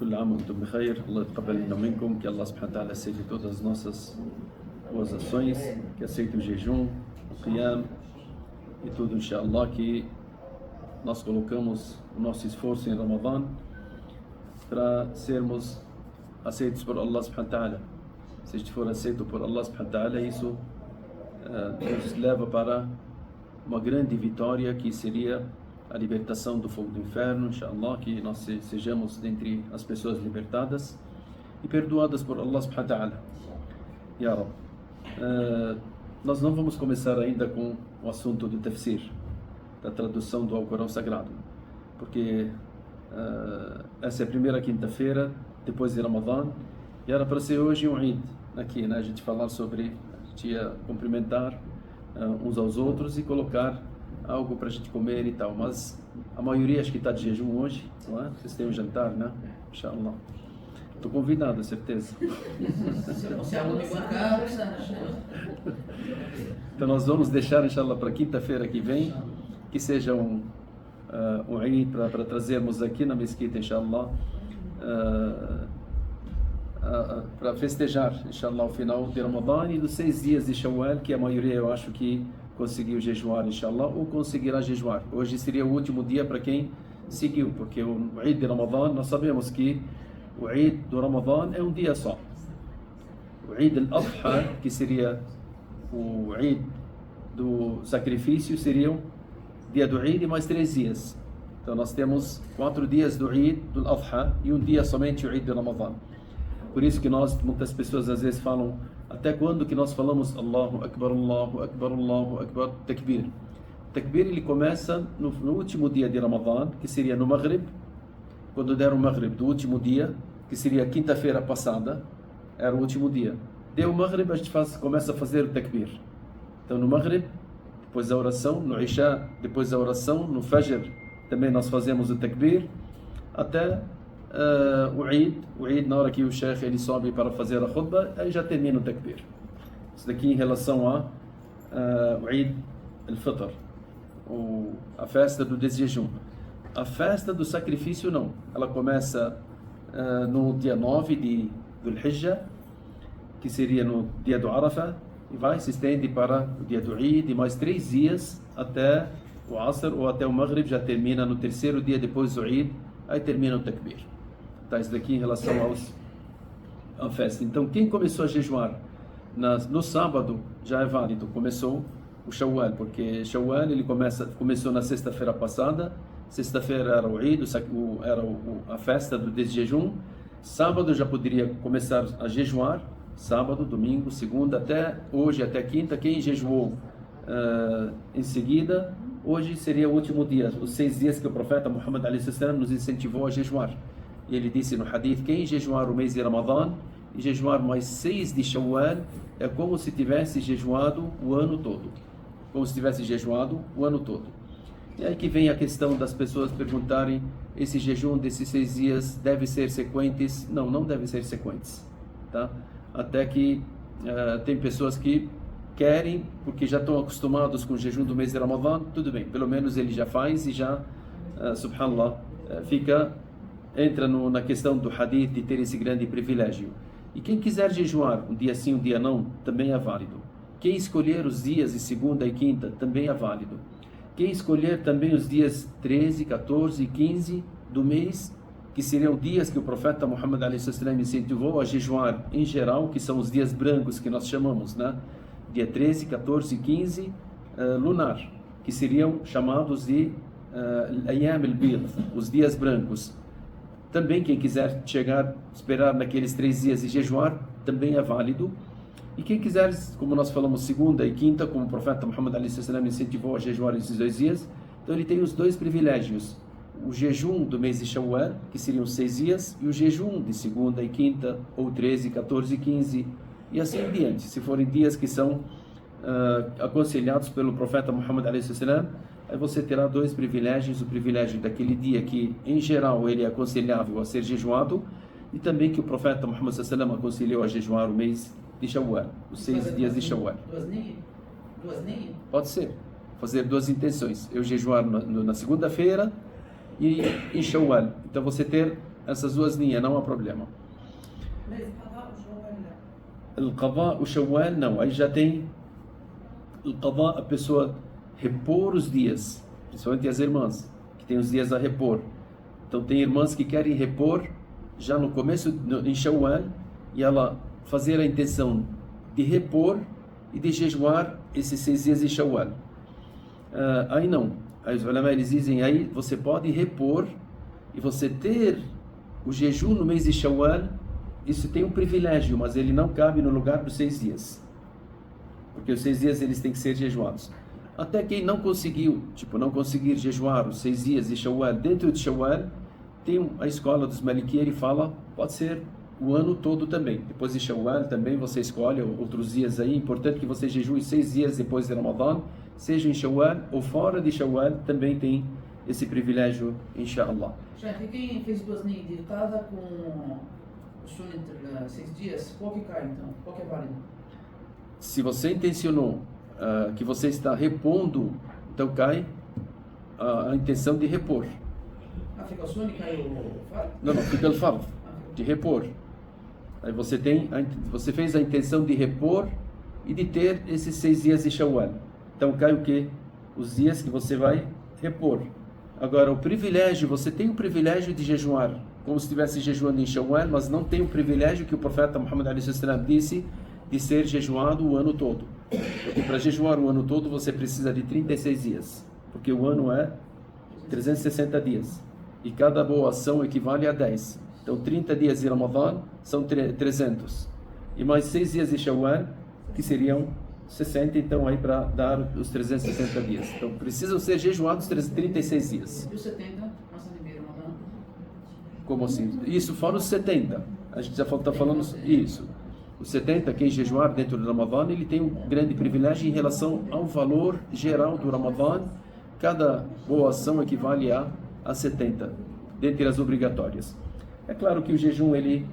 كل عام وانتم بخير. الله يتقبل منا ومنكم. Que Allah subhanahu wa ta'ala aceite todas as nossas boas ações, que aceite o jejum, o qiyam e tudo, inshallah, que nós colocamos o nosso esforço em Ramadã para sermos aceitos por Allah subhanahu wa ta'ala. Se a gente for aceito por Allah subhanahu wa ta'ala, isso nos leva para uma grande vitória, que seria a libertação do fogo do inferno, inshallah, que nós sejamos dentre as pessoas libertadas e perdoadas por Allah subhanahu wa ta'ala. Ya Rab. Nós não vamos começar ainda com o assunto do tafsir, da tradução do Alcorão Sagrado, porque essa é a primeira quinta-feira depois de Ramadã e era para ser hoje um Eid aqui, né? A gente falar sobre, a gente ia cumprimentar uns aos outros e colocar algo para a gente comer e tal, mas a maioria acho que está de jejum hoje, não é? Vocês têm um jantar, né? Inshallah. Estou convidado, certeza. Então nós vamos deixar, inshallah, para quinta-feira que vem, que seja um Eid para trazermos aqui na mesquita, inshallah, para festejar, inshallah, o final de Ramadã e dos 6 dias de Shawwal, que a maioria eu acho que conseguiu jejuar, inshallah, ou conseguirá jejuar. Hoje seria o último dia para quem seguiu, porque o Eid de Ramadã, nós sabemos que o Eid do Ramadã é um dia só. O Eid al-Adha, que seria o Eid do sacrifício, seria o dia do Eid e mais 3 dias. Então nós temos 4 dias do Eid do Adha e um dia somente o Eid de Ramadã. Por isso que muitas pessoas às vezes falam: até quando que nós falamos Allahu Akbar, Allahu Akbar, Allahu Akbar, Takbir? Takbir ele começa no último dia de Ramadã, que seria no Maghrib, quando der o Maghrib do último dia, que seria quinta-feira passada, era o último dia. Deu o Maghrib, a gente começa a fazer o Takbir. Então no Maghrib, depois da oração, no Isha, depois da oração, no Fajr, também nós fazemos o Takbir, até o Eid, na hora que o Sheikh ele sobe para fazer a khutbah, aí já termina o Takbir. Isso daqui em relação a o Eid al-Fitr, a festa do desjejum. A festa do sacrifício não, ela começa no dia 9 de Dhul-Hijjah, que seria no dia do Arafah, e se estende para o dia do Eid, e mais 3 dias até o Asr ou até o Maghrib, já termina no 3º dia depois do Eid, aí termina o Takbir. Tá, isso daqui em relação à festa. Então quem começou a jejuar no sábado já é válido, começou o Shawwal, porque Shawwal ele começou na sexta-feira passada. Sexta-feira era o Eid, era a festa do desjejum. Sábado já poderia começar a jejuar, sábado, domingo, segunda, até hoje, até quinta. Quem jejuou em seguida, hoje seria o último dia, os 6 dias que o profeta Muhammad a.s. nos incentivou a jejuar. E ele disse no hadith: quem jejuar o mês de Ramadã e jejuar mais 6 de Shawwal, é como se tivesse jejuado o ano todo. Como se tivesse jejuado o ano todo. E aí que vem a questão das pessoas perguntarem: esse jejum desses 6 dias deve ser sequentes? Não, não deve ser sequentes, tá? Até que tem pessoas que querem, porque já estão acostumados com o jejum do mês de Ramadã, tudo bem, pelo menos ele já faz e já, subhanallah, entra na questão do hadith de ter esse grande privilégio. E quem quiser jejuar um dia sim, um dia não, também é válido. Quem escolher os dias de segunda e quinta, também é válido. Quem escolher também os dias 13, 14 e 15 do mês, que seriam dias que o profeta Muhammad a.s. incentivou a jejuar em geral, que são os dias brancos que nós chamamos, né? Dia 13, 14 e 15 lunar, que seriam chamados de Ayam al-Bid, os dias brancos. Também quem quiser esperar naqueles 3 dias e jejuar, também é válido. E quem quiser, como nós falamos, segunda e quinta, como o profeta Muhammad a.s. incentivou a jejuar esses 2 dias, então ele tem os 2 privilégios: o jejum do mês de Shawwal, que seriam 6 dias, e o jejum de segunda e quinta, ou 13, 14 e 15, e assim em diante. Se forem dias que são aconselhados pelo profeta Muhammad a.s., aí você terá 2 privilégios: o privilégio daquele dia que, em geral, ele é aconselhável a ser jejuado, e também que o profeta Muhammad a.s. aconselhou a jejuar o mês de Shawwal, os 6 dias de Shawwal. 2 niyyat? Pode ser, fazer 2 intenções: eu jejuar na segunda-feira e em Shawwal. Então você ter essas duas linhas, não há problema. Mas القضاء وشوال لا. Al-Qadha, o Shawwal, não. Aí já tem Al-Qadha, a pessoa repor os dias, principalmente as irmãs, que tem os dias a repor. Então tem irmãs que querem repor já no começo, em Shawwal, e ela fazer a intenção de repor e de jejuar esses 6 dias de Shawwal. Aí não. Aí os ulama, eles dizem, aí você pode repor e você ter o jejum no mês de Shawwal, isso tem um privilégio, mas ele não cabe no lugar dos 6 dias. Porque os 6 dias eles têm que ser jejuados. Até quem não conseguiu, não conseguir jejuar os 6 dias de Shawwal dentro de Shawwal, tem a escola dos Maliki, ele fala, pode ser o ano todo também. Depois de Shawwal também você escolhe outros dias aí. Importante que você jejue 6 dias depois de Ramadan, seja em Shawwal ou fora de Shawwal, também tem esse privilégio, inshallah. Chefe, quem fez 2 nias de casa com o sono entre 6 dias, qual que cai então? Qual que é válido? Se você intencionou que você está repondo, então cai a intenção de repor. Fica o sono e cai o faro? Não, fica o fard, de repor. Aí você fez a intenção de repor e de ter esses 6 dias de Shawwal. Então cai o quê? Os dias que você vai repor. Agora, o privilégio, você tem o privilégio de jejuar, como se estivesse jejuando em Shawwal, mas não tem o privilégio que o profeta Muhammad a.s. disse, de ser jejuado o ano todo. Porque para jejuar o ano todo você precisa de 36 dias, porque o ano é 360 dias. E cada boa ação equivale a 10. Então 30 dias de Ramadan são 300. E mais 6 dias de Shawwal, que seriam 60, então aí para dar os 360 dias. Então precisam ser jejuados 36 dias. E os 70, nossa primeira Ramadan? Como assim? Isso fora os 70. A gente já está falando isso. Os 70, quem jejuar dentro do Ramadan, ele tem um grande privilégio em relação ao valor geral do Ramadan. Cada boa ação equivale a 70, dentre as obrigatórias. É claro que o jejum ele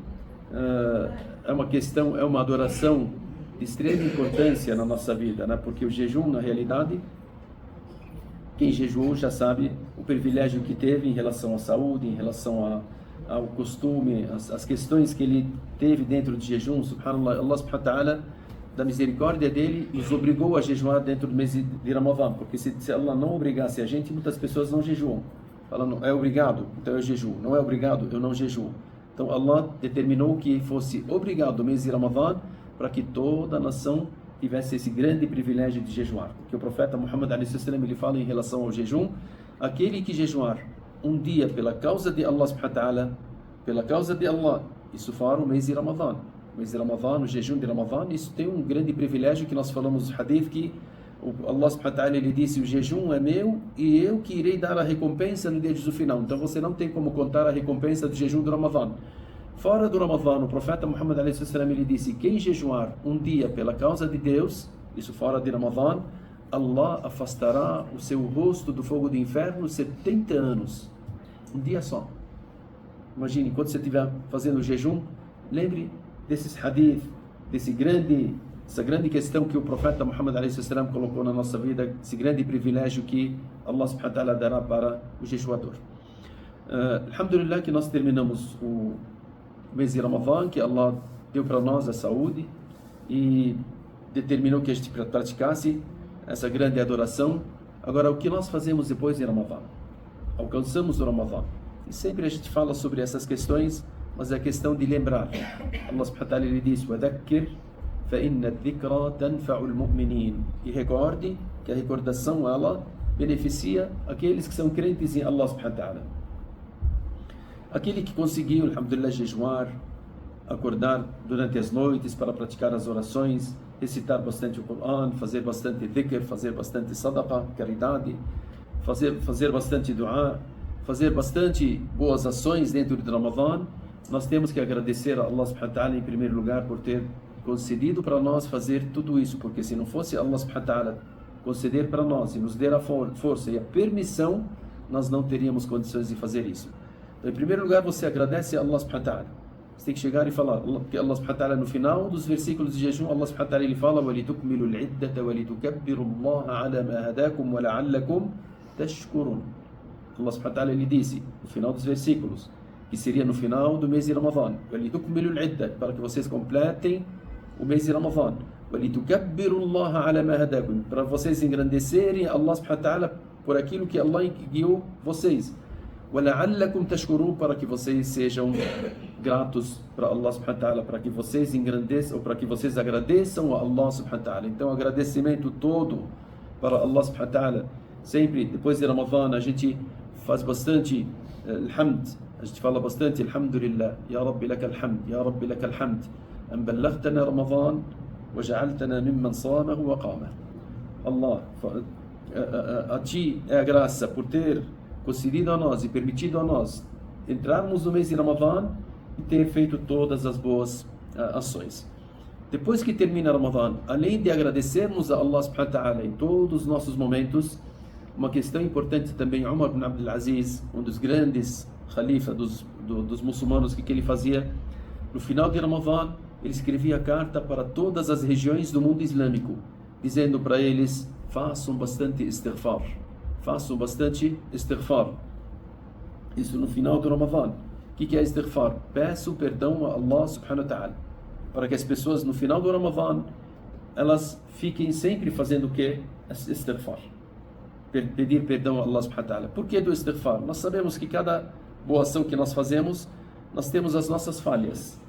é uma questão, é uma adoração de extrema importância na nossa vida, né? Porque o jejum, na realidade, quem jejuou já sabe o privilégio que teve em relação à saúde, em relação ao costume, as questões que ele teve dentro de jejum. Subhanallah, Allah subhanahu wa ta'ala, da misericórdia dele, nos obrigou a jejuar dentro do mês de Ramadan, porque se Allah não obrigasse a gente, muitas pessoas não jejuam. Falando, é obrigado, então eu jejuo. Não é obrigado, eu não jejuo. Então Allah determinou que fosse obrigado o mês de Ramadan para que toda a nação tivesse esse grande privilégio de jejuar. Porque o profeta Muhammad a.s. ele fala em relação ao jejum, aquele que jejuar um dia pela causa de Allah subhanahu wa ta'ala, pela causa de Allah, isso fora o mês de Ramadan. O mês de Ramadan, o jejum de Ramadan, isso tem um grande privilégio que nós falamos no hadith, que Allah subhanahu wa ta'ala ele disse, o jejum é meu e eu que irei dar a recompensa no dia do final. Então você não tem como contar a recompensa do jejum do Ramadan. Fora do Ramadan, o profeta Muhammad a.s. ele disse, quem jejuar um dia pela causa de Deus, isso fora de Ramadan, Allah afastará o seu rosto do fogo do inferno 70 anos. Um dia só. Imagine, quando você estiver fazendo o jejum, lembre desses hadith, essa grande questão que o profeta Muhammad a.s. colocou na nossa vida, esse grande privilégio que Allah subhanahu wa ta'ala dará para o jejuador. Alhamdulillah que nós terminamos o mês de Ramadan, que Allah deu para nós a saúde e determinou que a gente praticasse essa grande adoração. Agora, o que nós fazemos depois de Ramadan? Alcançamos o Ramadan. E sempre a gente fala sobre essas questões, mas é questão de lembrar. Allah subhanahu wa ta'ala ele diz, وَذَكِّرْ فَإِنَّ الذِّكْرَى تَنْفَعُ الْمُؤْمِنِينَ. E recorde que a recordação ela beneficia aqueles que são crentes em Allah subhanahu wa ta'ala. Aquele que conseguiu, alhamdulillah, jejuar, acordar durante as noites para praticar as orações, recitar bastante o Coran, fazer bastante dhikr, fazer bastante sadaqa, caridade, fazer bastante dua, fazer bastante boas ações dentro do Ramadan, nós temos que agradecer a Allah subhanahu wa ta'ala em primeiro lugar por ter concedido para nós fazer tudo isso, porque se não fosse Allah subhanahu wa ta'ala conceder para nós e nos der a força e a permissão, nós não teríamos condições de fazer isso. Então, em primeiro lugar, você agradece a Allah subhanahu wa ta'ala. Você tem que chegar e falar, que Allah subhanahu wa ta'ala no final dos versículos de jejum, Allah subhanahu wa ta'ala ele fala, وَلِتُكْمِلُوا الْعِدَّةَ وَلِتُكَبِّرُوا اللَّهَ عَلَى مَا هَدَاكُمْ وَلَعَلَّكُمْ تَشْكُرُونَ. Allah subhanahu wa ta'ala ele disse, no final dos versículos, que seria no final do mês de Ramadã. وَلِتُكْمِلُوا الْعِدَّةَ, para que vocês completem o mês de Ramadã. وَلِتُكَبِّرُوا اللَّهَ عَلَى مَا هَدَاكُمْ, para vocês engrandecerem Allah subhanahu wa ta'ala por aquilo que Allah guiou vocês. وَلَعَلَّكُمْ تَشْكُرُونَ, para que vocês sejam gratos para Allah subhanahu wa ta'ala, para que vocês engrandeçam, ou para que vocês agradeçam a Allah subhanahu wa ta'ala. Então, agradecimento todo para Allah subhanahu wa ta'ala. Sempre, depois de Ramadã, a gente faz bastante alhamd, a gente fala bastante alhamdulillah, ya Rabbi laka alhamd, ya Rabbi laka alhamd, an ballaghtana Ramadã wa ja'altana mimman samahu wa qama. Allah, a ti é a graça por ter concedido a nós e permitido a nós entrarmos no mês de Ramadã e ter feito todas as boas ações. Depois que termina Ramadã, além de agradecermos a Allah subhanahu wa ta'ala em todos os nossos momentos, uma questão importante também, Umar ibn Abdul Aziz, um dos grandes khalifas dos muçulmanos, que ele fazia? No final de Ramadã, ele escrevia carta para todas as regiões do mundo islâmico, dizendo para eles: façam bastante istighfar. Façam bastante istighfar. Isso no final do Ramadã. O que é istighfar? Peço perdão a Allah subhanahu wa ta'ala. Para que as pessoas no final do Ramadã, elas fiquem sempre fazendo o que? Istighfar. Pedir perdão a Allah subhanahu wa ta'ala. Por que do istighfar? Nós sabemos que cada boa ação que nós fazemos, nós temos as nossas falhas.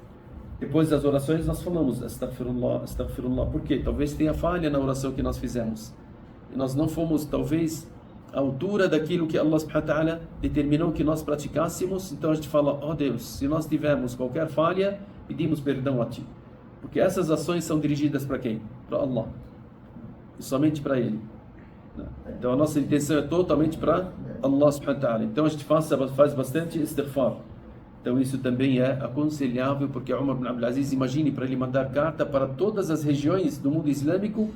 Depois das orações nós falamos astaghfirullah, astaghfirullah. Por quê? Talvez tenha falha na oração que nós fizemos. E nós não fomos, talvez, à altura daquilo que Allah subhanahu wa ta'ala determinou que nós praticássemos. Então a gente fala: ó Deus, se nós tivermos qualquer falha, pedimos perdão a Ti. Porque essas ações são dirigidas para quem? Para Allah. E somente para Ele. Então a nossa intenção é totalmente para Allah subhanahu wa ta'ala. Então a gente faz bastante istighfar. Então isso também é aconselhável, porque Umar ibn Abdul Aziz, imagine, para ele mandar carta para todas as regiões do mundo islâmico,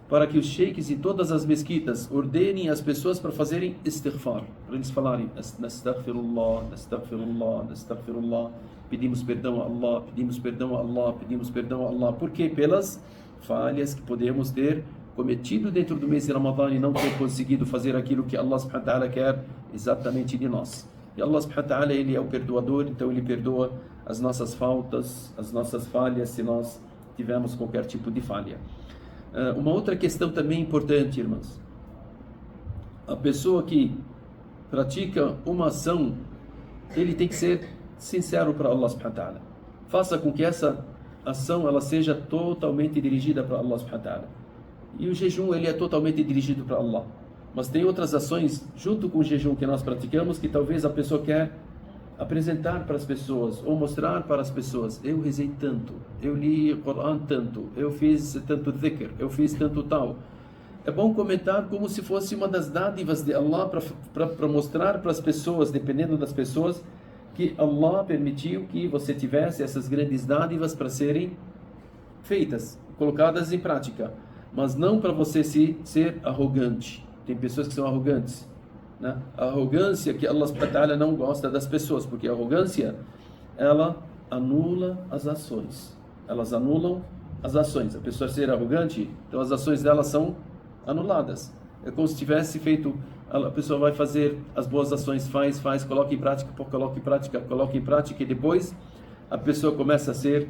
para que os sheikhs e todas as mesquitas ordenem as pessoas para fazerem istighfar, para eles falarem nastaghfirullah, nastaghfirullah, nastaghfirullah, pedimos perdão a Allah, pedimos perdão a Allah, pedimos perdão a Allah. Por quê? Pelas falhas que podemos ter cometido dentro do mês de Ramadã e não ter conseguido fazer aquilo que Allah subhanahu wa ta'ala quer exatamente de nós. E Allah subhanahu wa ta'ala, Ele é o perdoador, então Ele perdoa as nossas faltas, as nossas falhas, se nós tivermos qualquer tipo de falha. Uma outra questão também importante, irmãos. A pessoa que pratica uma ação, ele tem que ser sincero para Allah subhanahu wa ta'ala. Faça com que essa ação ela seja totalmente dirigida para Allah subhanahu wa ta'ala. E o jejum, ele é totalmente dirigido para Allah. Mas tem outras ações junto com o jejum que nós praticamos que talvez a pessoa quer apresentar para as pessoas ou mostrar para as pessoas: eu rezei tanto, eu li o Coran tanto, eu fiz tanto dhikr, eu fiz tanto tal. É bom comentar como se fosse uma das dádivas de Allah para mostrar para as pessoas, dependendo das pessoas, que Allah permitiu que você tivesse essas grandes dádivas para serem feitas, colocadas em prática. Mas não para você ser arrogante. Tem pessoas que são arrogantes, né? A arrogância que Allah subhanahu wa ta'ala não gosta das pessoas, porque a arrogância, ela anula as ações. Elas anulam as ações. A pessoa ser arrogante, então as ações dela são anuladas. É como se tivesse feito, a pessoa vai fazer as boas ações, faz, coloca em prática, e depois a pessoa começa a ser,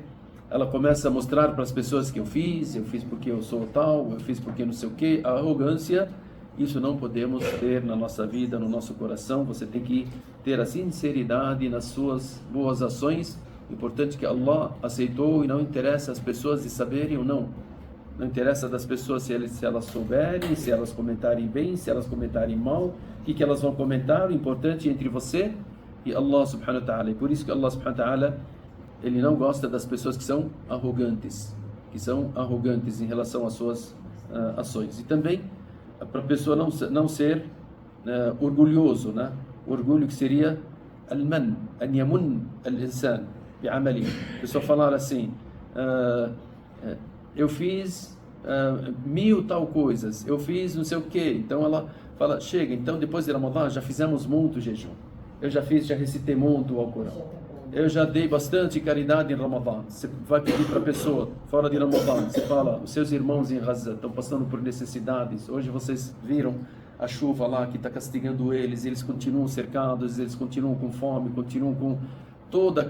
ela começa a mostrar para as pessoas que eu fiz porque eu sou tal, eu fiz porque não sei o que. A arrogância, isso não podemos ter na nossa vida, no nosso coração. Você tem que ter a sinceridade nas suas boas ações. O importante é que Allah aceitou, e não interessa as pessoas de saberem ou não. Não interessa das pessoas se elas souberem, se elas comentarem bem, se elas comentarem mal, o que elas vão comentar. O importante é entre você e Allah subhanahu wa ta'ala. E por isso que Allah subhanahu wa ta'ala, Ele não gosta das pessoas que são arrogantes em relação às suas ações. E também para a pessoa não ser orgulhoso, né? O orgulho que seria al-man, an yamun al-insan bi'amali. A pessoa falar assim: eu fiz 1000 tal coisas, eu fiz não sei o que. Então ela fala: chega, então depois de Ramadã já fizemos muito jejum, eu já recitei muito ao Corão, eu já dei bastante caridade em Ramadã. Você vai pedir para a pessoa fora de Ramadã, você fala: os seus irmãos em Gaza estão passando por necessidades, hoje vocês viram a chuva lá que está castigando eles continuam cercados, eles continuam com fome, continuam com todo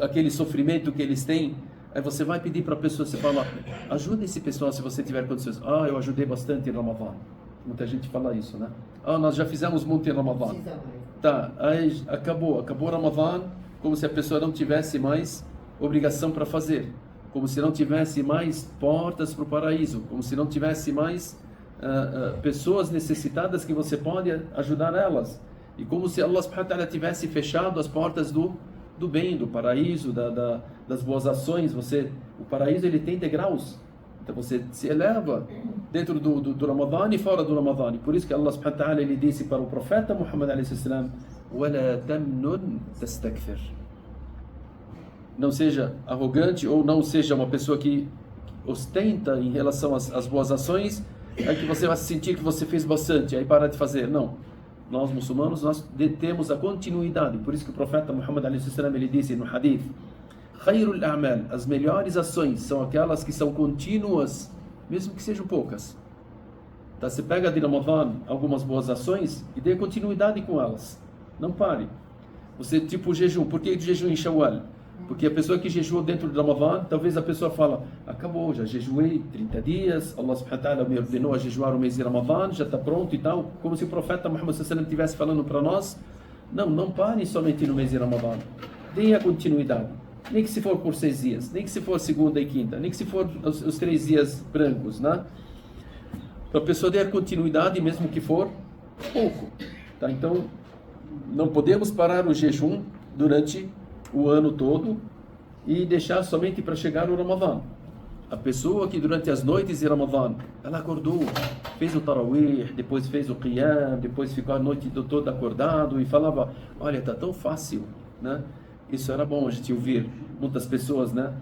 aquele sofrimento que eles têm. Aí você vai pedir para a pessoa, você fala, ajuda esse pessoal se você tiver condições. Eu ajudei bastante em Ramadã. Muita gente fala isso, né? Nós já fizemos muito em Ramadã. Tá, aí acabou Ramadã, como se a pessoa não tivesse mais obrigação para fazer, como se não tivesse mais portas para o paraíso, como se não tivesse mais pessoas necessitadas que você pode ajudar elas, e como se Allah subhanahu wa ta'ala tivesse fechado as portas do bem, do paraíso, das boas ações. O paraíso ele tem degraus, então você se eleva dentro do Ramadã e fora do Ramadã. E por isso que Allah subhanahu wa ta'ala ele disse para o profeta Muhammad alayhi salam: وَلَا تَمْنُنْ تَسْتَكْثِرْ. Não seja arrogante, ou não seja uma pessoa que ostenta em relação às boas ações, aí que você vai sentir que você fez bastante, aí para de fazer. Não. Nós muçulmanos, nós detemos a continuidade. Por isso que o profeta Muhammad alayhi salam ele disse no hadith: Khairul a'mal, as melhores ações são aquelas que são contínuas, mesmo que sejam poucas. Então, você pega de Ramadã algumas boas ações e dê continuidade com elas. Não pare. Você, tipo o jejum. Por que jejum em Shawwal? Porque a pessoa que jejuou dentro do Ramadã, talvez a pessoa fala, acabou, já jejuei 30 dias, Allah subhanahu wa ta'ala me ordenou a jejuar o mês de Ramadã, já está pronto e tal, como se o profeta Muhammad sallallahu alaihi wasallam estivesse falando para nós. Não pare somente no mês de Ramadã, deem a continuidade, nem que se for por 6 dias, nem que se for segunda e quinta, nem que se for os 3 dias brancos, né? Para a pessoa dar continuidade, mesmo que for pouco, tá? Então, não podemos parar o jejum durante o ano todo e deixar somente para chegar no Ramadã. A pessoa que durante as noites de Ramadã, ela acordou, fez o Tarawih, depois fez o Qiyam, depois ficou a noite toda acordado e falava, olha, está tão fácil, né? Isso era bom a gente ouvir muitas pessoas, né?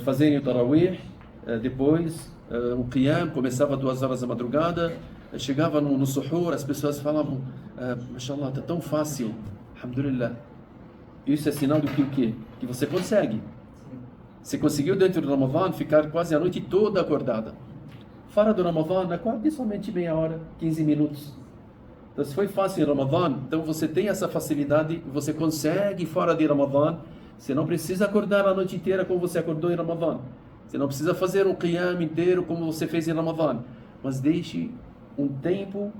Fazerem o Tarawih, depois o Qiyam começava 2 horas da madrugada, chegava no Suhur, as pessoas falavam, mashallah, está tão fácil, alhamdulillah. Isso é sinal do que o quê? Que você consegue. Você conseguiu dentro do Ramadã ficar quase a noite toda acordada. Fora do Ramadã, acorde somente meia hora, 15 minutos. Então, se foi fácil em Ramadã, então você tem essa facilidade, você consegue fora de Ramadã. Você não precisa acordar a noite inteira como você acordou em Ramadã. Você não precisa fazer um Qiyam inteiro como você fez em Ramadã. Mas deixe um tempo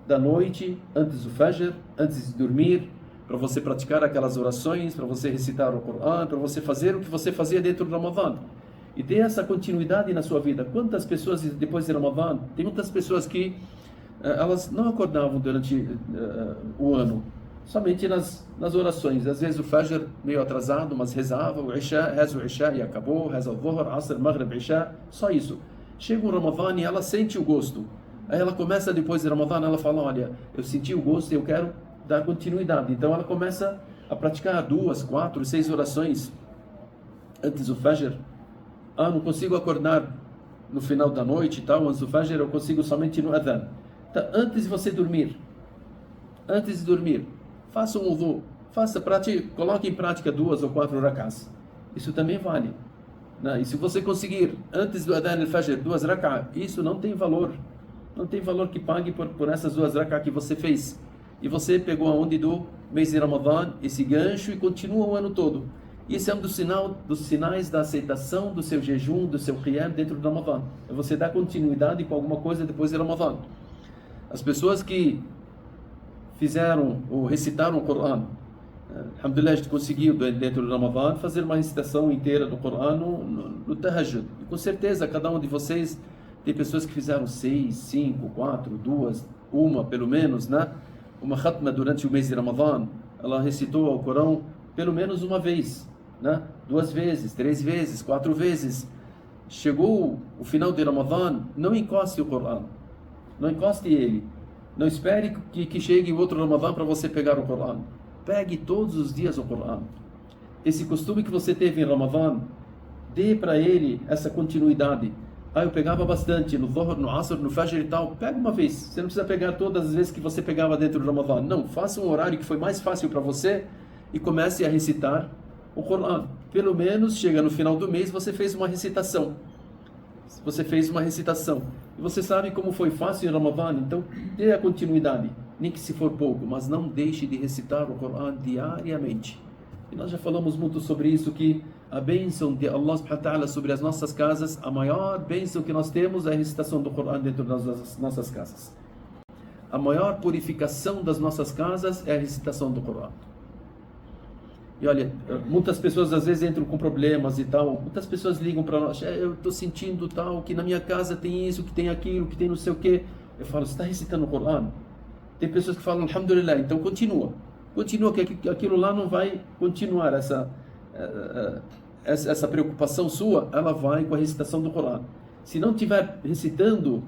da noite, antes do Fajr, antes de dormir, para você praticar aquelas orações, para você recitar o Corão, para você fazer o que você fazia dentro do Ramadã. E ter essa continuidade na sua vida. Quantas pessoas, depois de Ramadã, tem muitas pessoas que elas não acordavam durante o ano, somente nas orações. Às vezes o Fajr meio atrasado, mas rezava, o Isha, reza o Isha e acabou, reza o Dhuhr, Asr, Maghrib, Isha, só isso. Chega o Ramadã e ela sente o gosto. Aí ela começa depois de Ramadã, ela fala, olha, eu senti o gosto e eu quero dar continuidade. Então ela começa a praticar 2, 4, 6 orações antes do Fajr. Não consigo acordar no final da noite e tal, antes do Fajr eu consigo somente no Adhan. Então, antes de você dormir, faça um wudu, coloque em prática 2 ou 4 rak'ahs. Isso também vale, né? E se você conseguir antes do Adhan al-Fajr 2 rak'ah, isso não tem valor. Não tem valor que pague por essas 2 rak'ah que você fez. E você pegou aonde do mês de Ramadã esse gancho e continua o ano todo. E esse é um dos sinais da aceitação do seu jejum, do seu Qiyam dentro do Ramadã. É você dar continuidade com alguma coisa depois de Ramadã. As pessoas que fizeram ou recitaram o Corão, alhamdulillah, a gente conseguiu dentro do Ramadã fazer uma recitação inteira do Corão no Tahajjud. E com certeza cada um de vocês tem pessoas que fizeram 6, 5, 4, 2, uma pelo menos, né? Uma khatma durante o mês de Ramadã, ela recitou o Corão pelo menos uma vez, né? 2 vezes, 3 vezes, 4 vezes. Chegou o final de Ramadã, não encoste o Corão, não encoste ele. Não espere que chegue o outro Ramadã para você pegar o Corão. Pegue todos os dias o Corão. Esse costume que você teve em Ramadã, dê para ele essa continuidade. Eu pegava bastante no Dhuhr, no Asr, no Fajr e tal. Pega uma vez. Você não precisa pegar todas as vezes que você pegava dentro do Ramadã. Não, faça um horário que foi mais fácil para você e comece a recitar o Corão. Pelo menos chega no final do mês, você fez uma recitação. Você fez uma recitação. E você sabe como foi fácil em Ramadã, então dê a continuidade, nem que se for pouco, mas não deixe de recitar o Coran diariamente. E nós já falamos muito sobre isso, que a bênção de Allah subhanahu wa ta'ala sobre as nossas casas, a maior bênção que nós temos é a recitação do Coran dentro das nossas casas. A maior purificação das nossas casas é a recitação do Coran. E olha, muitas pessoas às vezes entram com problemas e tal, muitas pessoas ligam para nós, eu estou sentindo tal, que na minha casa tem isso, que tem aquilo, que tem não sei o que. Eu falo, você está recitando o Coran? Tem pessoas que falam, alhamdulillah, então continua, que aquilo lá não vai continuar, essa preocupação sua, ela vai com a recitação do Coran. Se não estiver recitando,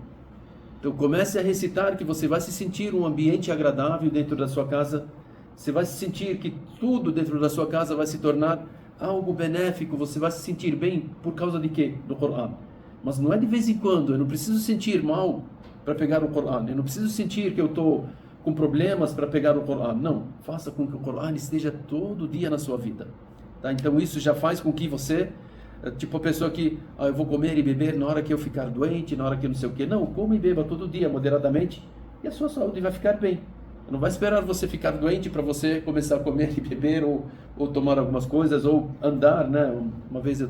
então comece a recitar, que você vai se sentir um ambiente agradável dentro da sua casa. Você vai se sentir que tudo dentro da sua casa vai se tornar algo benéfico. Você vai se sentir bem por causa de quê? Do Coran. Mas não é de vez em quando. Eu não preciso sentir mal para pegar o Coran. Eu não preciso sentir que eu estou com problemas para pegar o Coran. Não. Faça com que o Coran esteja todo dia na sua vida. Tá? Então isso já faz com que você, tipo a pessoa que eu vou comer e beber na hora que eu ficar doente, na hora que eu não sei o quê. Não, come e beba todo dia moderadamente e a sua saúde vai ficar bem. Não vai esperar você ficar doente para você começar a comer e beber ou tomar algumas coisas ou andar, né? Uma vez eu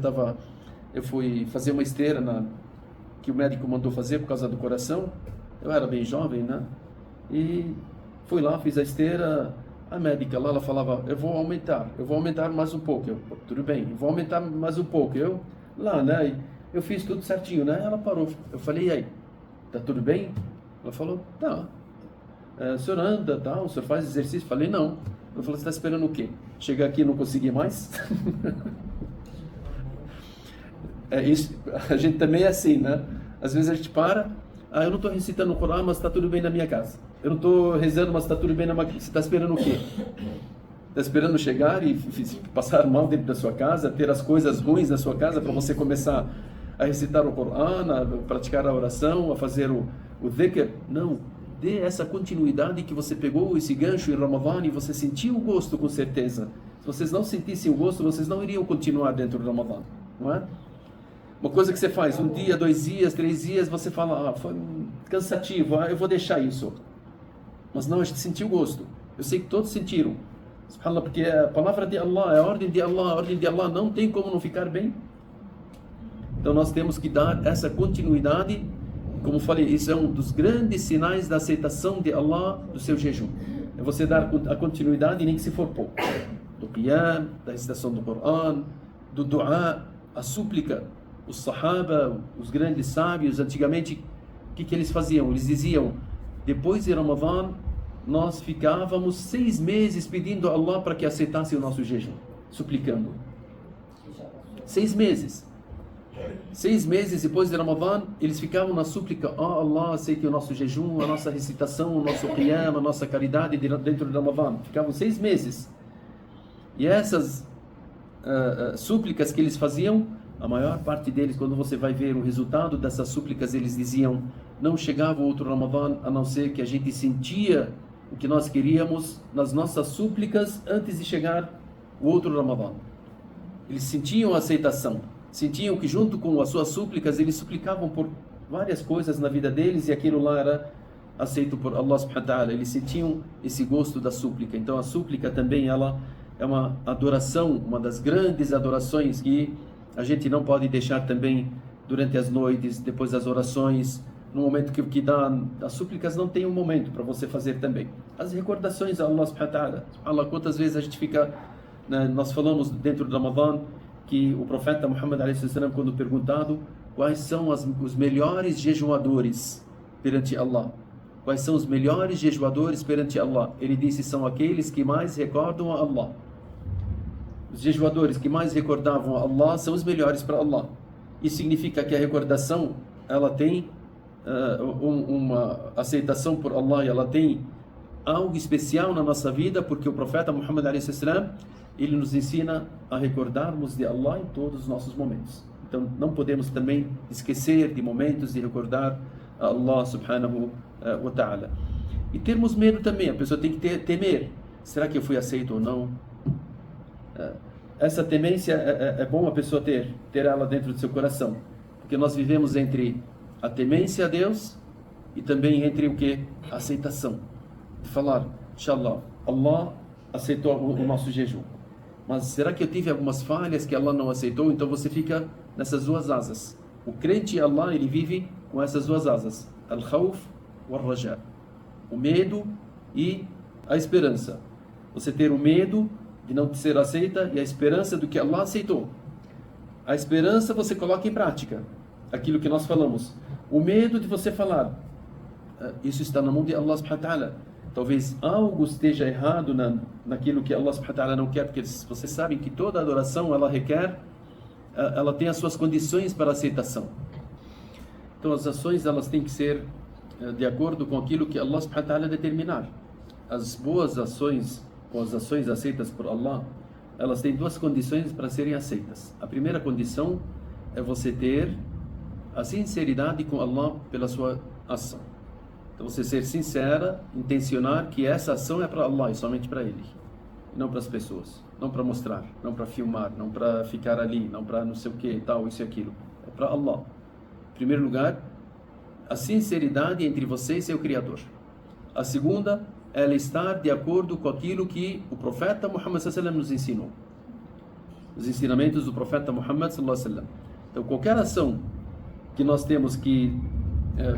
fui fazer uma esteira que o médico mandou fazer por causa do coração. Eu era bem jovem, né? E fui lá, fiz a esteira. A médica lá, ela falava, eu vou aumentar mais um pouco. Eu, tudo bem, vou aumentar mais um pouco. Eu lá, né? Eu fiz tudo certinho, né? Ela parou. Eu falei, e aí? Tá tudo bem? Ela falou, tá. O senhor anda, tal, o senhor faz exercício? Falei, não. Eu falei, você está esperando o quê? Chegar aqui e não conseguir mais? Isso, a gente também é assim, né? Às vezes a gente para, eu não estou recitando o Coran, mas está tudo bem na minha casa. Eu não estou rezando, mas está tudo bem na minha casa. Você está esperando o quê? Está esperando chegar e passar mal dentro da sua casa, ter as coisas ruins na sua casa para você começar a recitar o Coran, a praticar a oração, a fazer o dhikr? Não. Dê essa continuidade que você pegou esse gancho em Ramadã e você sentiu o gosto com certeza. Se vocês não sentissem o gosto, vocês não iriam continuar dentro do Ramadã, não é? Uma coisa que você faz, 1 dia, 2 dias, 3 dias, você fala, foi cansativo, eu vou deixar isso. Mas não, a gente sentiu o gosto. Eu sei que todos sentiram. Porque a palavra de Allah, a ordem de Allah não tem como não ficar bem. Então nós temos que dar essa continuidade. Como falei, isso é um dos grandes sinais da aceitação de Allah do seu jejum. É você dar a continuidade, nem que se for pouco. Do qiyam, da recitação do Coran, do dua, a súplica. Os sahaba, os grandes sábios, antigamente, o que eles faziam? Eles diziam, depois de Ramadã, nós ficávamos 6 meses pedindo a Allah para que aceitasse o nosso jejum, suplicando. 6 meses. 6 meses depois de Ramadã, eles ficavam na súplica, Allah, aceite o nosso jejum, a nossa recitação, o nosso qiyam, a nossa caridade dentro de Ramadã. Ficavam 6 meses. E essas súplicas que eles faziam, a maior parte deles, quando você vai ver o resultado dessas súplicas, eles diziam, não chegava outro Ramadã, a não ser que a gente sentia o que nós queríamos nas nossas súplicas antes de chegar o outro Ramadã. Eles sentiam a aceitação. Sentiam que junto com as suas súplicas, eles suplicavam por várias coisas na vida deles e aquilo lá era aceito por Allah subhanahu wa ta'ala. Eles sentiam esse gosto da súplica. Então a súplica também ela é uma adoração, uma das grandes adorações que a gente não pode deixar também durante as noites, depois das orações, no momento que dá, as súplicas não tem um momento para você fazer também. As recordações a Allah subhanahu wa ta'ala. Allah, quantas vezes a gente fica, né, nós falamos dentro do Ramadã, que o profeta Muhammad a.s., quando perguntado quais são os melhores jejuadores perante Allah, quais são os melhores jejuadores perante Allah, ele disse, são aqueles que mais recordam a Allah. Os jejuadores que mais recordavam a Allah são os melhores para Allah. Isso significa que a recordação, ela tem uma aceitação por Allah, e ela tem algo especial na nossa vida, porque o profeta Muhammad a.s., ele nos ensina a recordarmos de Allah em todos os nossos momentos. Então não podemos também esquecer de momentos de recordar a Allah subhanahu wa ta'ala. E termos medo também, a pessoa tem que temer. Será que eu fui aceito ou não? Essa temência é bom a pessoa ter ela dentro do seu coração. Porque nós vivemos entre a temência a Deus e também entre o que? A aceitação. Falar, inshallah, Allah aceitou o nosso jejum. Mas será que eu tive algumas falhas que Allah não aceitou? Então você fica nessas duas asas. O crente em Allah, ele vive com essas duas asas. Al-Khawf wa al-Raja. O medo e a esperança. Você ter o medo de não ser aceita e a esperança do que Allah aceitou. A esperança você coloca em prática. Aquilo que nós falamos. O medo de você falar, isso está na mão de Allah subhanahu wa ta'ala. Talvez algo esteja errado naquilo que Allah subhanahu wa ta'ala não quer, porque vocês sabem que toda adoração ela requer, ela tem as suas condições para aceitação. Então as ações elas têm que ser de acordo com aquilo que Allah subhanahu wa ta'ala determinar. As boas ações, ou as ações aceitas por Allah, elas têm duas condições para serem aceitas. A primeira condição é você ter a sinceridade com Allah pela sua ação. Então você ser sincera, intencionar que essa ação é para Allah e somente para Ele, não para as pessoas, não para mostrar, não para filmar, não para ficar ali, não para não sei o que, tal, isso e aquilo. É para Allah. Em primeiro lugar, a sinceridade entre você e seu Criador. A segunda, ela estar de acordo com aquilo que o profeta Muhammad sallallahu alaihi wasallam nos ensinou. Os ensinamentos do profeta Muhammad sallallahu alaihi wasallam. Então qualquer ação que nós temos que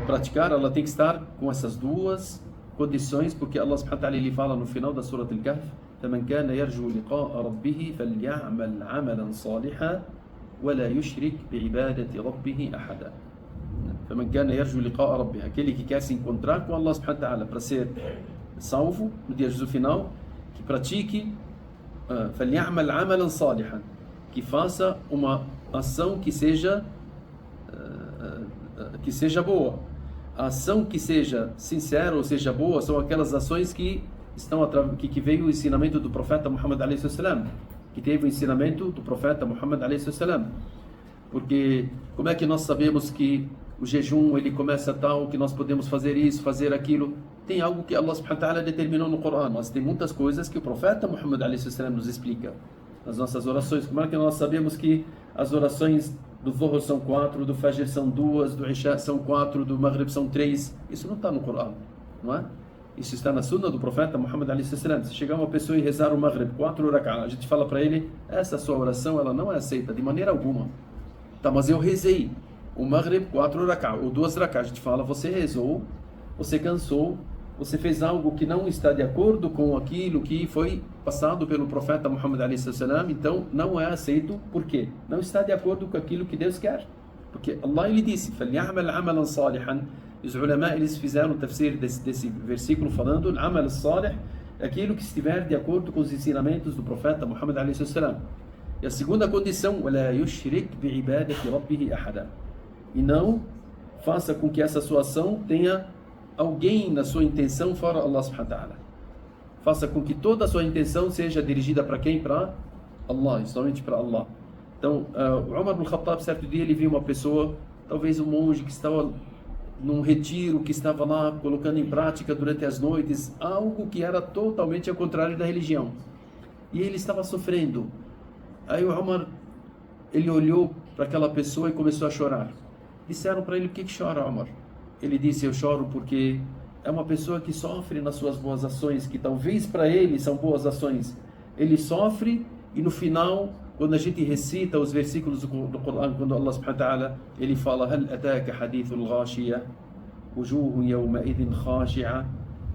praticar, ela tem que estar com essas duas condições, porque Allah subhanahu wa ta'ala ele fala no final da Surah Al-Kahf: فَمَنْ كَانَ يَرْجُو لِقَاءَ رَبِّهِ فَلْيَعْمَلْ عَمَلًا صَالِحًا وَلَا يُشْرِكْ بِعِبَادَةِ رَبِّهِ أَحَدًا. فَمَنْ كَانَ يَرْجُو لِقَاءَ رَبِّهِ, aquele que quer se encontrar com Allah subhanahu wa ta'ala para ser salvo no dia do final, que pratique فَلْيَعْمَلْ عَمَلًا صَالِحًا, que faça uma ação que seja boa. A ação que seja sincera ou seja boa são aquelas ações que veio o ensinamento do profeta Muhammad alayhi salam, que teve o ensinamento do profeta Muhammad alayhi salam. Porque como é que nós sabemos que o jejum ele começa tal, que nós podemos fazer isso, fazer aquilo? Tem algo que Allah subhanahu wa ta'ala determinou no Corão, mas tem muitas coisas que o profeta Muhammad alayhi salam nos explica nas nossas orações. Como é que nós sabemos que as orações do Dhuhr são 4, do Fajr são 2, do Isha são 4, do Maghrib são 3? Isso não está no Corão, não é? Isso está na Sunna do profeta Muhammad alayhi salam. Se chegar uma pessoa e rezar o Maghrib 4 rak'ah, a gente fala para ele: essa sua oração ela não é aceita de maneira alguma. Tá, mas eu rezei o Maghrib 4 rak'ah ou 2 rak'ah. A gente fala: você rezou, você cansou, você fez algo que não está de acordo com aquilo que foi passado pelo profeta Muhammad alayhi salam, então não é aceito. Por quê? Não está de acordo com aquilo que Deus quer. Porque Allah ele disse: فَلْيَعْمَلْ عَمَلًا صَالِحًا. Os ulama eles fizeram o tafsir desse versículo falando: الْعَمَلُ الصَّالِح, aquilo que estiver de acordo com os ensinamentos do profeta Muhammad alayhi salam. E a segunda condição: وَلَا يُشْرِكْ بِعِبَادَةِ رَبِّهِ أَحَدًا. E não faça com que essa sua ação tenha alguém na sua intenção fora Allah subhanahu wa ta'ala. Faça com que toda a sua intenção seja dirigida para quem? Para Allah, somente para Allah. Então, o Umar ibn Khattab, certo dia, ele viu uma pessoa, talvez um monge que estava num retiro, que estava lá colocando em prática durante as noites algo que era totalmente ao contrário da religião. E ele estava sofrendo. Aí o Umar, ele olhou para aquela pessoa e começou a chorar. Disseram para ele: por que chora, Umar? Ele disse: eu choro porque é uma pessoa que sofre nas suas boas ações, que talvez para ele são boas ações. Ele sofre e no final, quando a gente recita os versículos do Corão, quando Allah subhanahu wa ta'ala ele fala: هل أتاك حديث الغاشية وجوه يومئذ خاشعة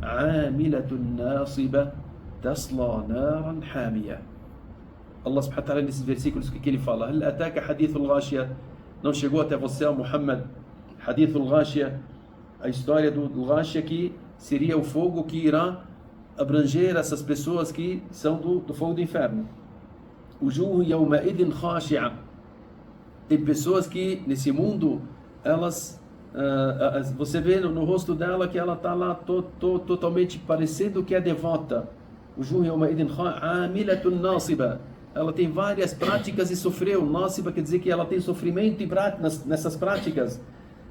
عاملة ناصبة تصلى نارا حامية. Allah subhanahu wa ta'ala nesses versículos que ele fala: هل أتاك حديث الغاشية, não chegou até você, Muhammad, Hadith al-Ghashiyah, a história do Ghashiyah, que seria o fogo que irá abranger essas pessoas que são do fogo do inferno. Wujuh yawma'idin khashi'a. Tem pessoas que nesse mundo elas você vê no rosto dela que ela está lá totalmente parecendo que é devota. Wujuh yawma'idin amilatun nasiba. Ela tem várias práticas e sofreu. Nasiba quer dizer que ela tem sofrimento nessas práticas.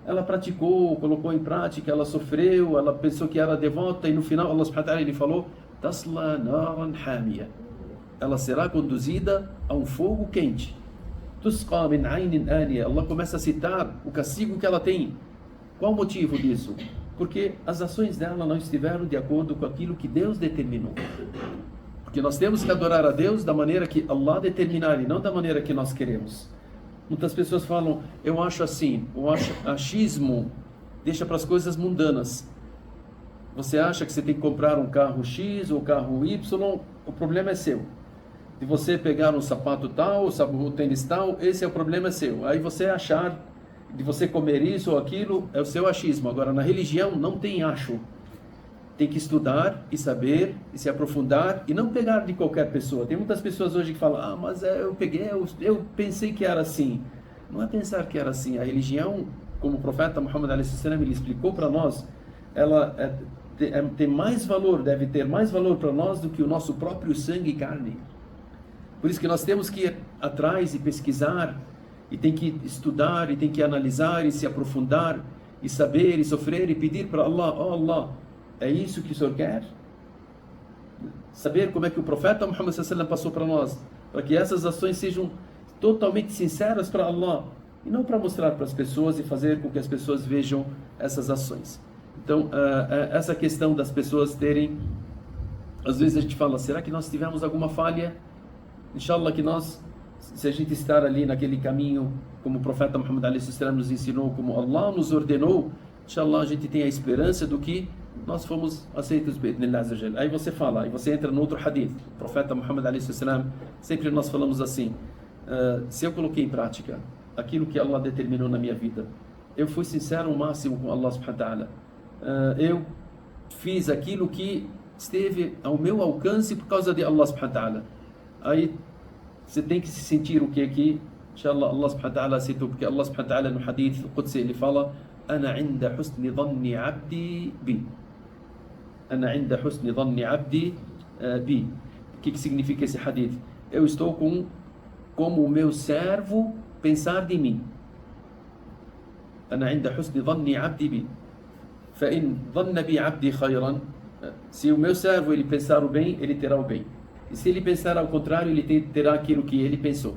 Ela praticou, colocou em prática, ela sofreu, ela pensou que era devota e no final Allah subhanahu wa ta'ala ele falou: Tasla naran hamiya. Ela será conduzida a um fogo quente. tusqa min aynin aniya. Allah começa a citar o castigo que ela tem. Qual o motivo disso? Porque as ações dela não estiveram de acordo com aquilo que Deus determinou. Porque nós temos que adorar a Deus da maneira que Allah determinar e não da maneira que nós queremos. Muitas pessoas falam, eu acho assim, o achismo deixa para as coisas mundanas. Você acha que você tem que comprar um carro X ou carro Y, o problema é seu. De você pegar um sapato tal, o tênis tal, esse é o problema seu. Aí você achar, de você comer isso ou aquilo, é o seu achismo. Agora, na religião não tem acho. Tem que estudar e saber e se aprofundar e não pegar de qualquer pessoa. Tem muitas pessoas hoje que falam, mas eu peguei, eu pensei que era assim. Não é pensar que era assim. A religião, como o profeta Muhammad a.s. ele explicou para nós, ela tem mais valor, deve ter mais valor para nós do que o nosso próprio sangue e carne. Por isso que nós temos que ir atrás e pesquisar, e tem que estudar, e tem que analisar, e se aprofundar, e saber, e sofrer, e pedir para Allah, Allah, é isso que o Senhor quer? Saber como é que o profeta Muhammad s.a.w. passou para nós, para que essas ações sejam totalmente sinceras para Allah, e não para mostrar para as pessoas e fazer com que as pessoas vejam essas ações. Então, essa questão das pessoas terem, às vezes a gente fala, será que nós tivemos alguma falha? Inshallah que nós, se a gente estar ali naquele caminho, como o profeta Muhammad a.s. nos ensinou, como Allah nos ordenou, inshallah a gente tem a esperança do que nós fomos aceitos bem. Aí você fala, aí você entra no outro hadith, o profeta Muhammad a.s. sempre nós falamos assim, se eu coloquei em prática aquilo que Allah determinou na minha vida, eu fui sincero ao máximo com Allah subhanahu wa ta'ala, eu fiz aquilo que esteve ao meu alcance por causa de Allah subhanahu wa ta'ala. Aí você tem que se sentir o que aqui, inshallah Allah subhanahu wa ta'ala aceitou, porque Allah subhanahu wa ta'ala no hadith Qudsi ele fala, أنا عند حسن ظن عبدي بي. أنا عند حسن ظن عبدي بي. O que significa esse hadith? Eu estou como o meu servo pensar de mim. أنا عند حسن ظن عبدي بي. فإن ظن بي عبدي خيرا. Se o meu servo ele pensar o bem, ele terá o bem. E se ele pensar ao contrário, ele terá aquilo que ele pensou.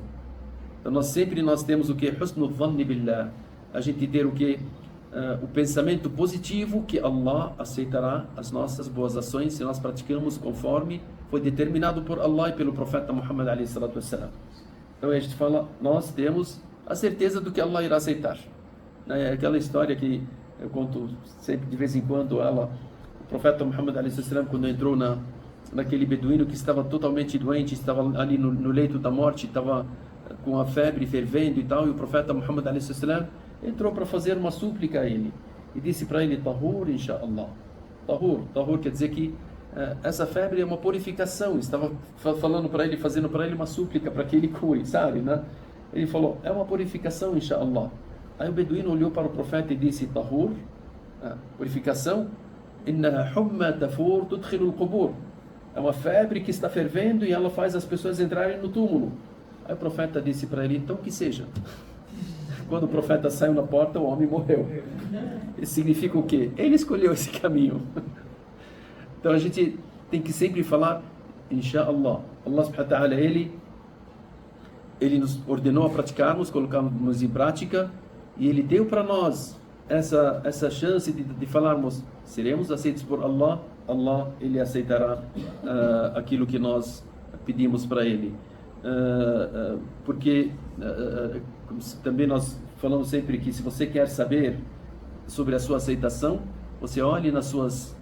Então nós temos o que? Husnul dhanni billah. A gente ter o que? O pensamento positivo que Allah aceitará as nossas boas ações se nós praticamos conforme foi determinado por Allah e pelo profeta Muhammad a.s. Então a gente fala, nós temos a certeza do que Allah irá aceitar. É aquela história que eu conto sempre de vez em quando, o profeta Muhammad a.s. quando entrou naquele beduíno que estava totalmente doente, estava ali no leito da morte, estava com a febre fervendo e tal, e o profeta Muhammad a.s. entrou para fazer uma súplica a ele e disse para ele, Tahur, inshallah. Tahur quer dizer que essa febre é uma purificação. Estava falando para ele, fazendo para ele uma súplica para que ele cure, sabe, né? Ele falou, é uma purificação, inshallah. Aí o beduíno olhou para o profeta e disse, Tahur, purificação, innaha humma tafur tudkhilu al-qubur. É uma febre que está fervendo e ela faz as pessoas entrarem no túmulo. Aí o profeta disse para ele, então que seja. Quando o profeta saiu na porta, o homem morreu. Isso significa o quê? Ele escolheu esse caminho. Então a gente tem que sempre falar, inshallah. Allah subhanahu wa ta'ala, ele nos ordenou a praticarmos, colocarmos em prática, e ele deu para nós essa chance de falarmos, seremos aceitos por Allah, Allah ele aceitará aquilo que nós pedimos para ele. Porque também nós falamos sempre que se você quer saber sobre a sua aceitação, você olhe nas suas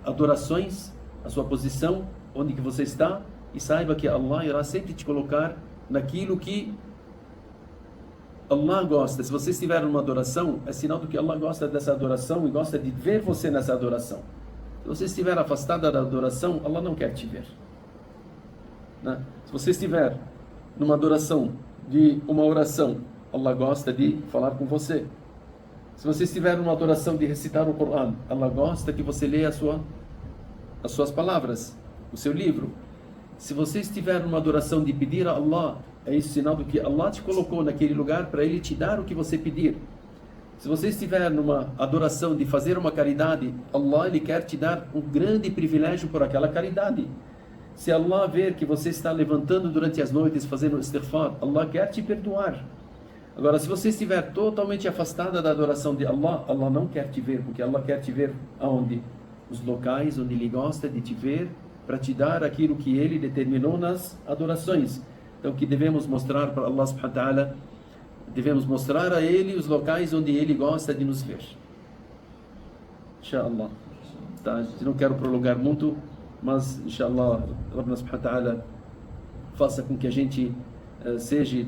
adorações, a sua posição, onde que você está, e saiba que Allah irá sempre te colocar naquilo que Allah gosta. Se você estiver numa adoração, é sinal do que Allah gosta dessa adoração e gosta de ver você nessa adoração. Se você estiver afastada da adoração, Allah não quer te ver. Né? Se você estiver numa adoração de uma oração, Allah gosta de falar com você. Se você estiver numa adoração de recitar o Coran, Allah gosta que você leia as suas palavras, o seu livro. Se você estiver numa adoração de pedir a Allah, é isso sinal do que Allah te colocou naquele lugar para Ele te dar o que você pedir. Se você estiver numa adoração de fazer uma caridade, Allah Ele quer te dar um grande privilégio por aquela caridade. Se Allah ver que você está levantando durante as noites, fazendo istighfar, Allah quer te perdoar. Agora, se você estiver totalmente afastada da adoração de Allah, Allah não quer te ver, porque Allah quer te ver aonde? Os locais onde Ele gosta de te ver, para te dar aquilo que Ele determinou nas adorações. Então, que devemos mostrar para Allah subhanahu wa ta'ala, devemos mostrar a Ele os locais onde Ele gosta de nos ver. Inshallah. Tá? Não quero prolongar muito, mas inshallah, Rabbana subhanahu wa ta'ala faça com que a gente seja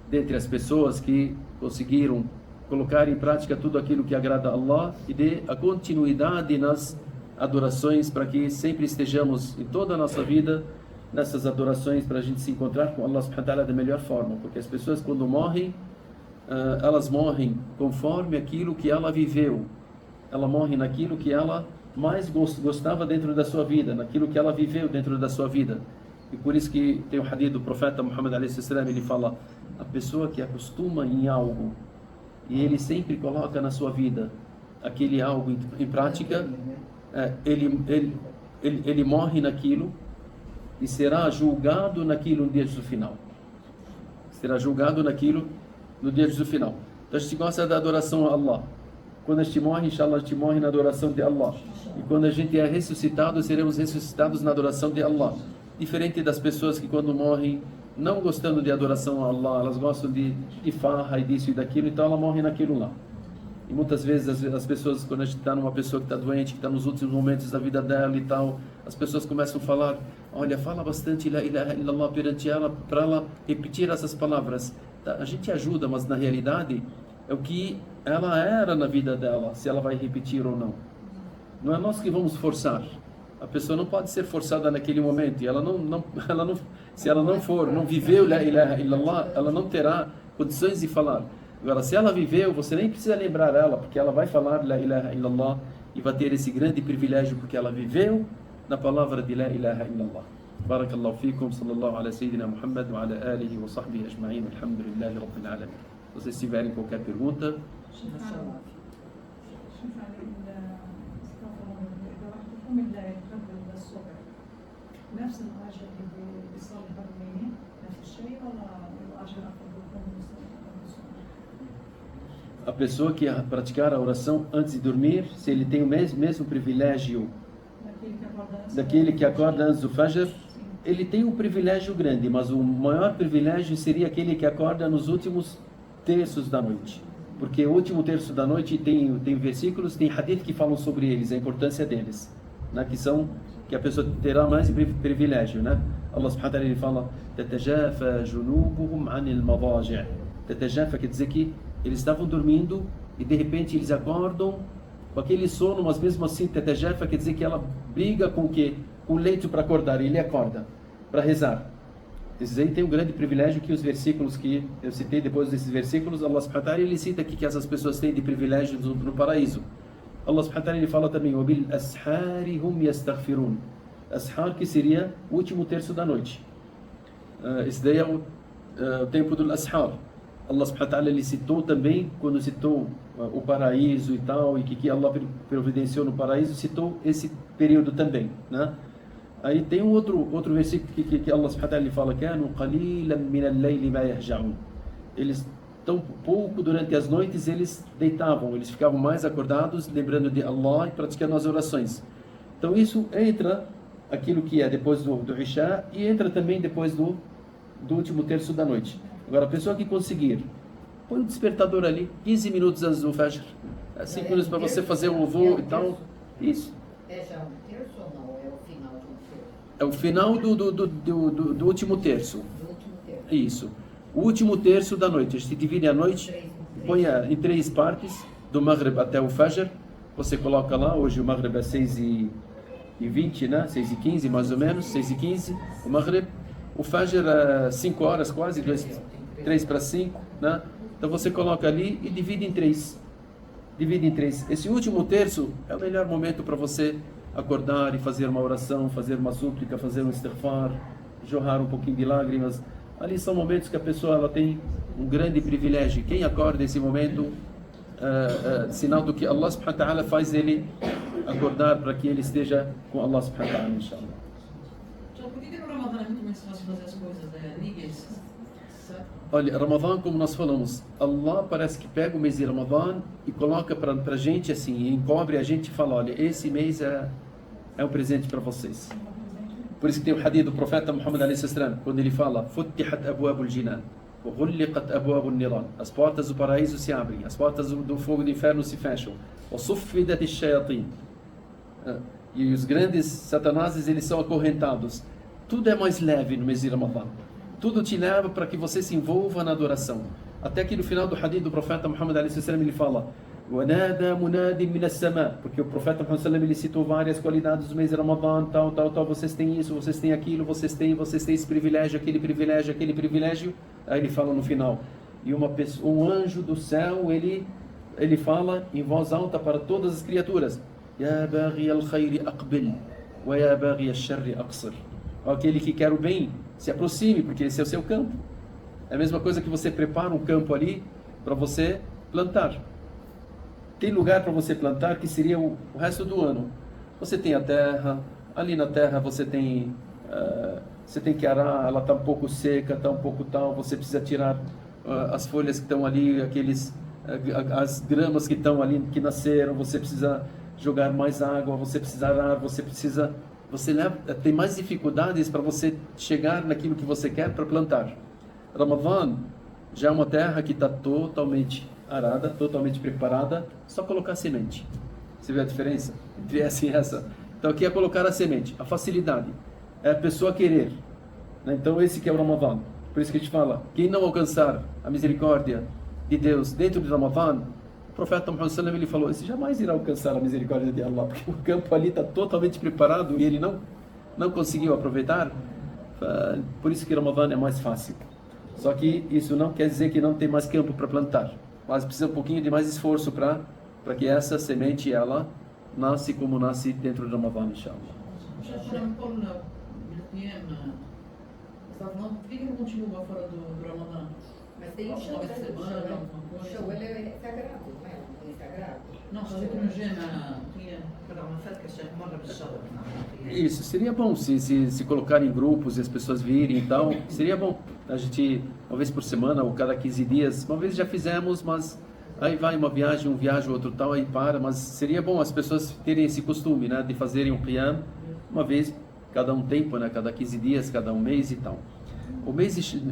dentre as pessoas que conseguiram colocar em prática tudo aquilo que agrada a Allah e dê a continuidade nas adorações, para que sempre estejamos em toda a nossa vida nessas adorações, para a gente se encontrar com Allah subhanahu wa ta'ala da melhor forma, porque as pessoas quando morrem, elas morrem conforme aquilo que ela viveu, ela morre naquilo que ela mais gostava dentro da sua vida, naquilo que ela viveu dentro da sua vida. E por isso que tem o hadith do profeta Muhammad a.s. ele fala: a pessoa que acostuma em algo e ele sempre coloca na sua vida aquele algo em prática, ele morre naquilo e será julgado naquilo no dia do final. Será julgado naquilo no dia do final. Então a gente gosta da adoração a Allah. Quando a gente morre, inshallah, a gente morre na adoração de Allah. E quando a gente é ressuscitado, seremos ressuscitados na adoração de Allah. Diferente das pessoas que quando morrem, não gostando de adoração a Allah, elas gostam de farra e disso e daquilo, então ela morre naquilo lá. E muitas vezes as pessoas, quando a gente está numa pessoa que está doente, que está nos últimos momentos da vida dela e tal, as pessoas começam a falar: olha, fala bastante La ilaha illallah perante ela, para ela repetir essas palavras. A gente ajuda, mas na realidade é o que ela era na vida dela, se ela vai repetir ou não. Não é nós que vamos forçar. A pessoa não pode ser forçada naquele momento. E ela não, se ela não viveu La ilaha illallah, ela não terá condições de falar. Agora, se ela viveu, você nem precisa lembrar ela, porque ela vai falar La ilaha illallah e vai ter esse grande privilégio, porque ela viveu na palavra de La ilaha illallah. Barakallahu fikum, sallallahu ala sayyidina Muhammad wa ala alihi wa sahbihi ajma'in, alhamdulillahi rabbil alamin. Se vocês tiverem qualquer pergunta. نفس الأجر اللي بيصلي بالليل نفس الشيء ولا الأجر أفضل A pessoa que praticar a oração antes de dormir, se ele tem o mesmo privilégio daquele que acorda antes do Fajr, ele tem um privilégio grande, mas o maior privilégio seria aquele que acorda nos últimos terços da noite. Porque o último terço da noite tem versículos, tem hadith que falam sobre eles, a importância deles, né? Que a pessoa terá mais privilégio, né? Allah subhanahu wa ta'ala ele fala: tatajafa junubuhum anil madaji'. Tatajafa quer dizer que eles estavam dormindo e de repente eles acordam com aquele sono, mas mesmo assim tatajafa quer dizer que ela briga com o quê? Com o leito para acordar, e ele acorda para rezar. Esses aí tem um grande privilégio, que os versículos que eu citei depois desses versículos, Allah subhanahu wa ta'ala ele cita aqui que essas pessoas têm de privilégio no paraíso. Allah subhanahu wa ta'ala ele fala também: وَبِالْ أَسْحَارِ هُمْ يَسْتَغْفِرُونَ. Ashar, que seria o último terço da noite. Esse daí é o tempo do Ashar. Allah subhanahu wa ta'ala ele citou também, quando citou o paraíso e tal, e que Allah providenciou no paraíso, citou esse período também, né? Aí tem um outro versículo que Allah subhanahu wa ta'ala ele fala: كَانُوا قَلِيلًا مِنَ اللَّيْلِ مَا يَهْجَعُونَ. Eles tão pouco durante as noites eles deitavam, eles ficavam mais acordados, lembrando de Allah e praticando as orações. Então isso entra aquilo que é depois do Isha, e entra também depois do último terço da noite. Agora, a pessoa que conseguir, põe o despertador ali, 15 minutos antes do Fajr, 5 minutos para você fazer o voo e tal. Isso. É já um terço ou não? É o final de um terço? É o final do último terço. Do último terço. Isso. O último terço da noite. A gente divide a noite, põe em 3 partes, do Maghrib até o Fajr. Você coloca lá, hoje o Maghrib é 6h20, né? 6h15 mais ou menos, 6h15, o Maghrib. O Fajr é 5 horas quase, 3 para 5, né? Então você coloca ali e divide em 3. Divide em 3. Esse último terço é o melhor momento para você acordar e fazer uma oração, fazer uma súplica, fazer um istighfar, jorrar um pouquinho de lágrimas. Ali são momentos que a pessoa ela tem um grande privilégio. Quem acorda nesse momento, sinal do que Allah subhanahu wa ta'ala faz ele acordar para que ele esteja com Allah subhanahu wa ta'ala, inshallah. por que no Ramadã é muito mais fácil fazer as coisas? Ninguém sabe. Olha, Ramadã, como nós falamos, Allah parece que pega o mês de Ramadã e coloca para a gente assim, encobre a gente e fala, olha, esse mês é um presente para vocês. Por isso que tem o hadith do profeta Muhammad a.s. quando ele fala, Futtihat abwabul jinan, wa ghulliqat abwabul niran. As portas do paraíso se abrem, as portas do fogo do inferno se fecham. Wa suffidat ash-shayatin. E os grandes satanases, eles são acorrentados. Tudo é mais leve no mês de Ramadã. Tudo te leva para que você se envolva na adoração. Até que no final do hadith do profeta Muhammad a.s. ele fala, وَنَادَى مُنَادٍ مِنَ السَّمَاءِ, porque o profeta Muhammad ele citou várias qualidades do mês de Ramadã, tal, vocês têm isso, vocês têm aquilo, vocês têm esse privilégio, aquele privilégio. Aí ele fala no final, e um anjo do céu, ele fala em voz alta para todas as criaturas, يَا بَاغِيَ الْخَيْرِ أَقْبِلْ وَيَا بَاغِيَ الشَّرِّ أَقْصِرْ. Aquele que quer o bem, se aproxime, porque esse é o seu campo. É a mesma coisa que você prepara um campo ali para você plantar. Tem lugar para você plantar que seria o resto do ano. Você tem a terra, ali na terra você tem que arar, ela está um pouco seca, está um pouco tal, você precisa tirar as folhas que estão ali, as gramas que estão ali, que nasceram, você precisa jogar mais água, você precisa arar, tem mais dificuldades para você chegar naquilo que você quer para plantar. Ramadã já é uma terra que está totalmente arada, totalmente preparada, só colocar a semente. Você vê a diferença entre essa e essa? Então aqui é colocar a semente, a facilidade, é a pessoa querer, né? Então esse que é o Ramadã. Por isso que a gente fala, quem não alcançar a misericórdia de Deus dentro de Ramadã, o profeta Muhammad ele falou, esse jamais irá alcançar a misericórdia de Allah, porque o campo ali está totalmente preparado e ele não conseguiu aproveitar. Por isso que Ramadã é mais fácil. Só que isso não quer dizer que não tem mais campo para plantar, mas precisa um pouquinho de mais esforço para que essa semente ela nasce como nasce dentro do Ramadã, inshallah. Por que não continua fora do Ramadã? Mas tem o Shawwal, o Shawwal é sagrado, não é? É sagrado? Não, fazer que no Gena Isso, seria bom se colocar em grupos e as pessoas virem e tal, seria bom. A gente, uma vez por semana ou cada 15 dias, uma vez já fizemos, mas aí vai uma viagem, outro tal, aí para, mas seria bom as pessoas terem esse costume, né, de fazerem um qiyam uma vez, cada um tempo, né, cada 15 dias, cada um mês e tal.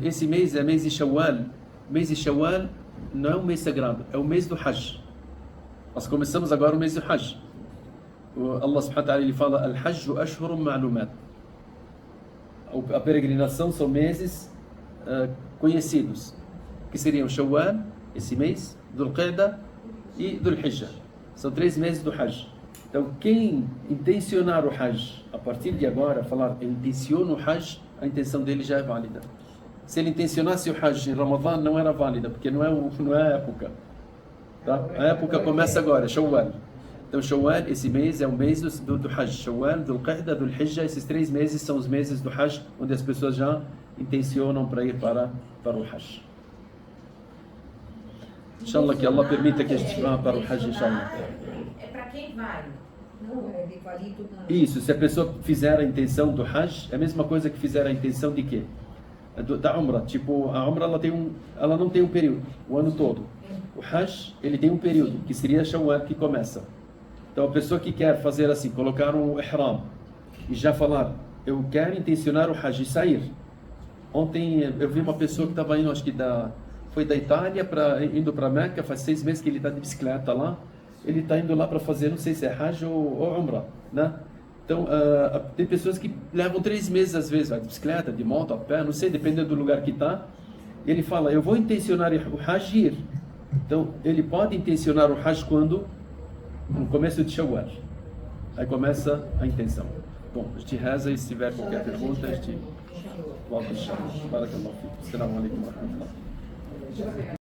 Esse mês é mês de Shawwal. O mês de Shawwal não é um mês sagrado, é o mês do Hajj. Nós começamos agora o mês do Hajj. Allah subhanahu wa ta'ala ele fala, Al-Hajju ashhurum ma'lumat. A peregrinação são meses conhecidos, que seriam Shawwal, esse mês, Dhul Qa'dah e Dhul Hijjah. São 3 meses do Hajj. Então, quem intencionar o Hajj, a partir de agora, falar, eu intenciono o Hajj, a intenção dele já é válida. Se ele intencionasse o Hajj em Ramadã, não era válida, porque não é a época. Tá? A época começa agora, Shawwal. Então, Shawwal, esse mês é o mês do Hajj. Shawwal, Dhul Qa'dah, Dhul Hijjah, esses 3 meses são os meses do Hajj, onde as pessoas já intencionam para ir para o Hajj. Inshallah, que Allah permita que a gente vá para o Hajj, inshallah. É para quem vai? Não, é de qualidade. Isso, se a pessoa fizer a intenção do Hajj, é a mesma coisa que fizer a intenção de quê? Da Umrah. Tipo, a Umrah ela não tem um período, o ano todo. O Hajj, ele tem um período, que seria Shawwal, que começa. Então, a pessoa que quer fazer assim, colocar um ihram e já falar, eu quero intencionar o Hajj e sair. Ontem eu vi uma pessoa que estava indo, acho que foi da Itália, indo para Meca, faz 6 meses que ele está de bicicleta lá. Ele está indo lá para fazer, não sei se é Hajj ou Umrah, né? Então, tem pessoas que levam 3 meses às vezes, vai de bicicleta, de moto, a pé, não sei, dependendo do lugar que está. Ele fala, eu vou intencionar o Hajj ir. Então, ele pode intencionar o Hajj quando? No começo de Shawwal. Aí começa a intenção. Bom, a gente reza e se tiver qualquer pergunta, a gente volta. Barakallahu fiik. Assalamu alaikum wa rahmatullah.